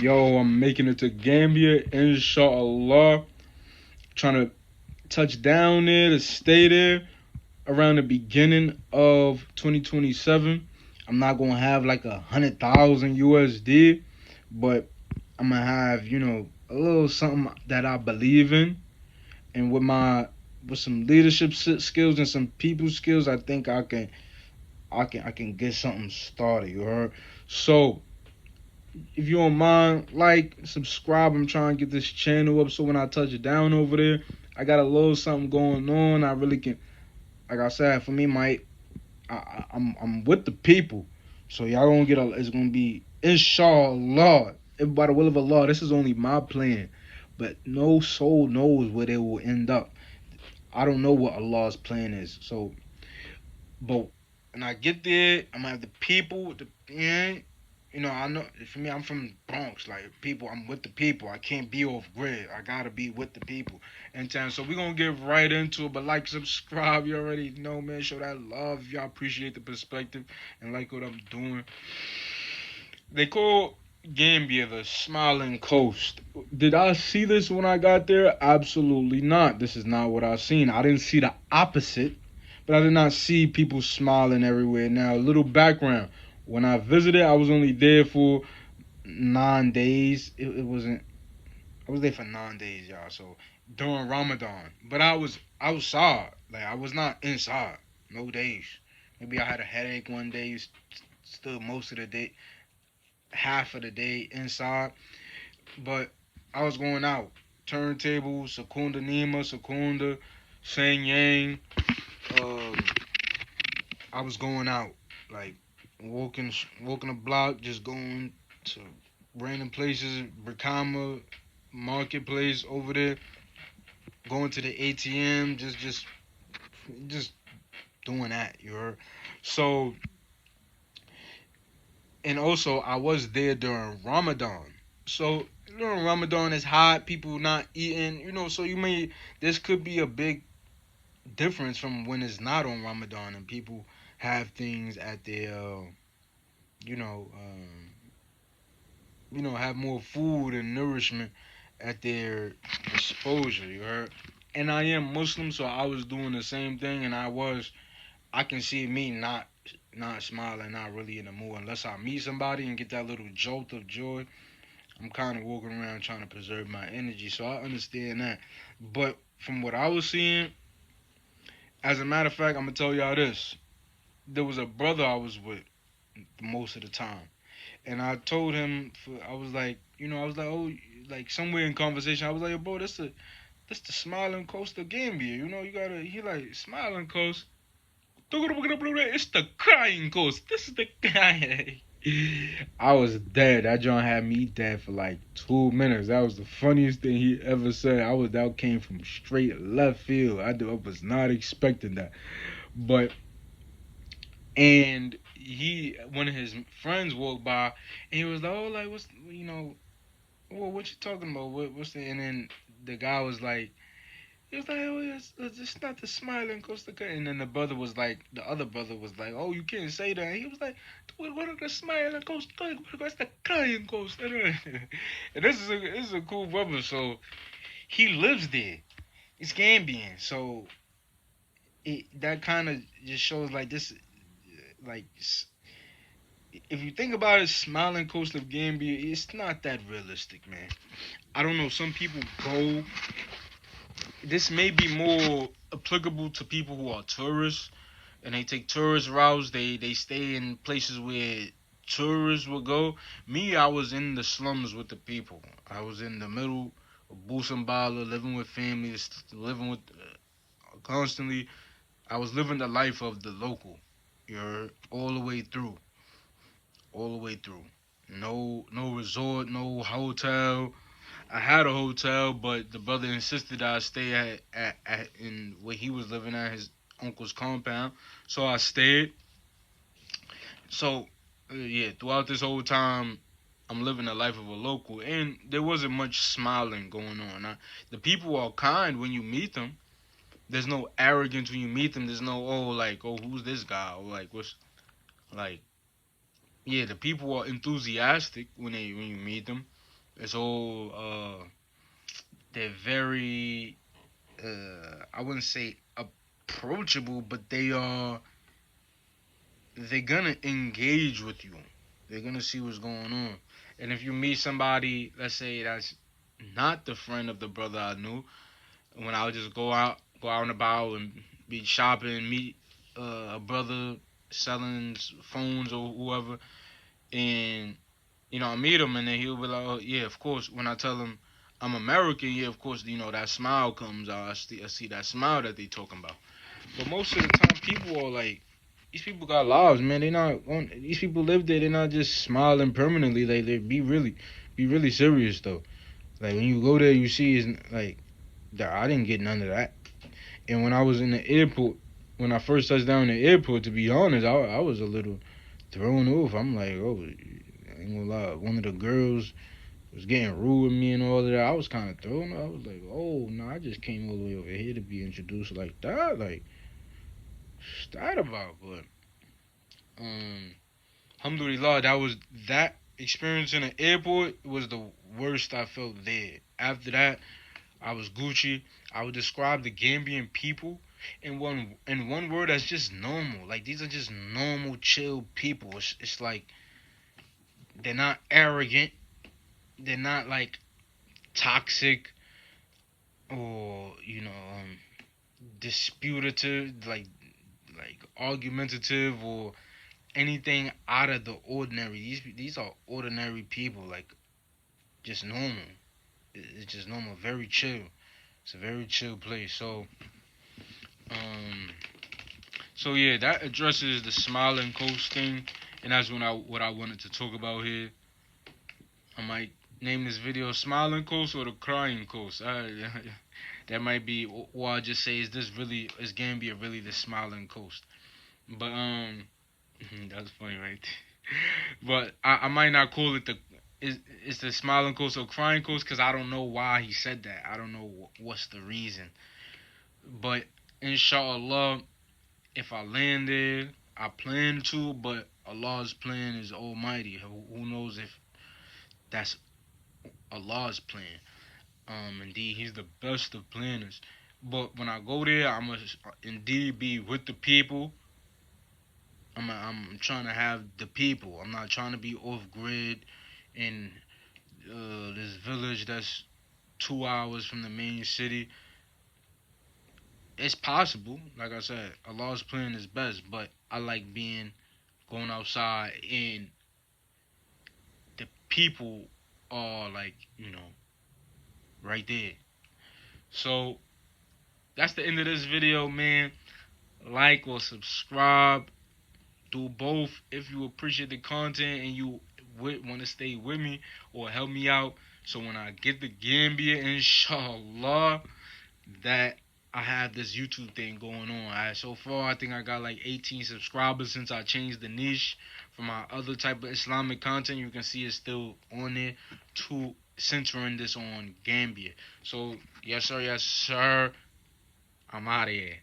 Yo, I'm making it to Gambia, inshallah. Trying to touch down there to stay there around the beginning of 2027. I'm not gonna have like 100,000 USD, but I'm gonna have a little something that I believe in, and with some leadership skills and some people skills, I think I can get something started. You heard? So if you don't mind, like, subscribe. I'm trying to get this channel up so when I touch it down over there, I got a little something going on. I really can, like I said, for me, Mike, I'm with the people. So y'all gonna get it's gonna be inshallah. If by the will of Allah, this is only my plan, but no soul knows where they will end up. I don't know what Allah's plan is. So, but when I get there, I'm gonna have the people, I know for me, I'm from Bronx. Like people, I'm with the people. I can't be off grid. I gotta be with the people. And so we're gonna get right into it. But like, subscribe. You already know, man. Show that love. If y'all appreciate the perspective and like what I'm doing. They call Gambia the Smiling Coast. Did I see this when I got there? Absolutely not. This is not what I seen. I didn't see the opposite, but I did not see people smiling everywhere. Now, a little background. When I visited, I was only there for 9 days. It wasn't. I was there for 9 days, y'all. So during Ramadan, but I was outside. Like I was not inside. No days. Maybe I had a headache one day. Still most of the day, half of the day inside. But I was going out. Turntables, Secunda Nima, Secunda, Sang Yang. Um, I was going out, like walking a block, just going to random places, Brikama, marketplace over there, going to the ATM, just doing that. You heard? So, and also I was there during Ramadan. So during Ramadan it's hot, people not eating, so this could be a big difference from when it's not on Ramadan and people have things at their you know, have more food and nourishment at their disposal. You heard? And I am Muslim, so I was doing the same thing, and I can see me not smiling, not really in the mood unless I meet somebody and get that little jolt of joy. I'm kind of walking around trying to preserve my energy, so I understand that. But from what I was seeing, as a matter of fact, I'm gonna tell y'all this: there was a brother I was with most of the time. And I told him, I was like, oh, like somewhere in conversation, I was like, bro, that's the smiling coast of Gambia. He like, smiling coast. It's the crying coast. This is the crying. I was dead. That John had me dead for like 2 minutes. That was the funniest thing he ever said. That came from straight left field. I was not expecting that. But and one of his friends walked by, and he was like, "Oh, like well, what you talking about? What's the?" And then the guy was like, he was like, "Oh, it's not the smiling Costa Rica." And then the other brother was like, "Oh, you can't say that." And he was like, "What are the smiling Costa Rica? What's the crying Costa Rica?" And this is a cool brother. So he lives there. It's Gambian, so that kind of just shows like this, like if you think about it, smiling coast of Gambia, it's not that realistic, man. I don't know. Some people go. This may be more applicable to people who are tourists and they take tourist routes. They stay in places where tourists will go. Me, I was in the slums with the people. I was in the middle of Busambala, living with families, living with constantly. I was living the life of the local. You're all the way through. All the way through. No resort, no hotel. I had a hotel, but the brother insisted I stay at in where he was living at his uncle's compound. So I stayed. So yeah, throughout this whole time, I'm living the life of a local, and there wasn't much smiling going on. The people are kind when you meet them. There's no arrogance when you meet them. There's no who's this guy, or like what's like yeah, the people are enthusiastic when you meet them. It's all they're very I wouldn't say approachable, but they're gonna engage with you. They're gonna see what's going on. And if you meet somebody, let's say that's not the friend of the brother I knew, when I would just go out and about and be shopping, meet a brother selling phones or whoever, and I meet him, and then he'll be like, "Oh yeah, of course." When I tell him I'm American, yeah, of course, that smile comes out. I see that smile that they talking about. But most of the time, people are like, these people got lives, man. They not on. These people live there. They're not just smiling permanently. Like they be really serious though. Like when you go there, you see is like, I didn't get none of that. And when I was in the airport, when I first touched down in the airport, to be honest, I was a little thrown off. I'm like, oh, I ain't gonna lie. One of the girls was getting rude with me and all of that. I was kind of thrown. I was like, oh no, I just came all the way over here to be introduced like that. Like, what's that about? But alhamdulillah, that experience in the airport was the worst I felt there. After that, I was Gucci. I would describe the Gambian people in one word as just normal. Like these are just normal, chill people. It's like they're not arrogant. They're not like toxic or disputative, like argumentative or anything out of the ordinary. These are ordinary people, like just normal. It's just normal, very chill. It's a very chill place. Um, so yeah, that addresses the smiling coast thing, and that's what I wanted to talk about here. I might name this video "Smiling Coast" or "The Crying Coast." That might be, or I'll just say, is Gambia really the smiling coast? But that's funny, right? But I might not call it is the smiling coast or crying coast because I don't know why he said that. I don't know what's the reason. But inshallah, if I land there, I plan to. But Allah's plan is almighty. Who knows if that's Allah's plan? Indeed, He's the best of planners. But when I go there, I must indeed be with the people. I'm trying to have the people. I'm not trying to be off grid in this village that's 2 hours from the main city. It's possible, like I said, Allah's plan is best, but I like going outside and the people are like, right there. So that's the end of this video, man. Like or subscribe. Do both if you appreciate the content and you want to stay with me or help me out. So when I get the Gambia, inshallah, that I have this YouTube thing going on. So far, I think I got like 18 subscribers since I changed the niche from my other type of Islamic content. You can see it's still on there to centering this on Gambia. So yes, sir, I'm out of here.